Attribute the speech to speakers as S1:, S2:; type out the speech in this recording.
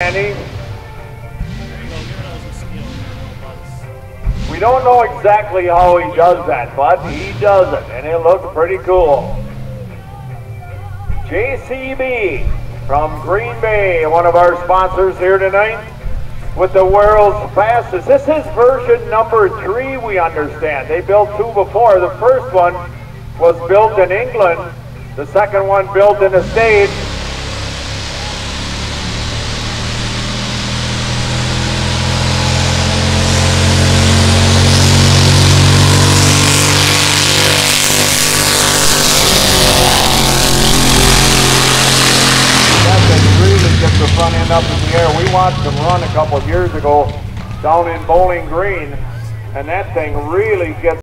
S1: Andy. We don't know exactly how he does that, but he does it, and it looks pretty cool. JCB from Green Bay, one of our sponsors here tonight, with the world's fastest. This is version number 3, we understand. They built 2 before. The first one was built in England, the second one built in the States. Gets the front end up in the air. We watched them run a couple of years ago down in Bowling Green, and that thing really gets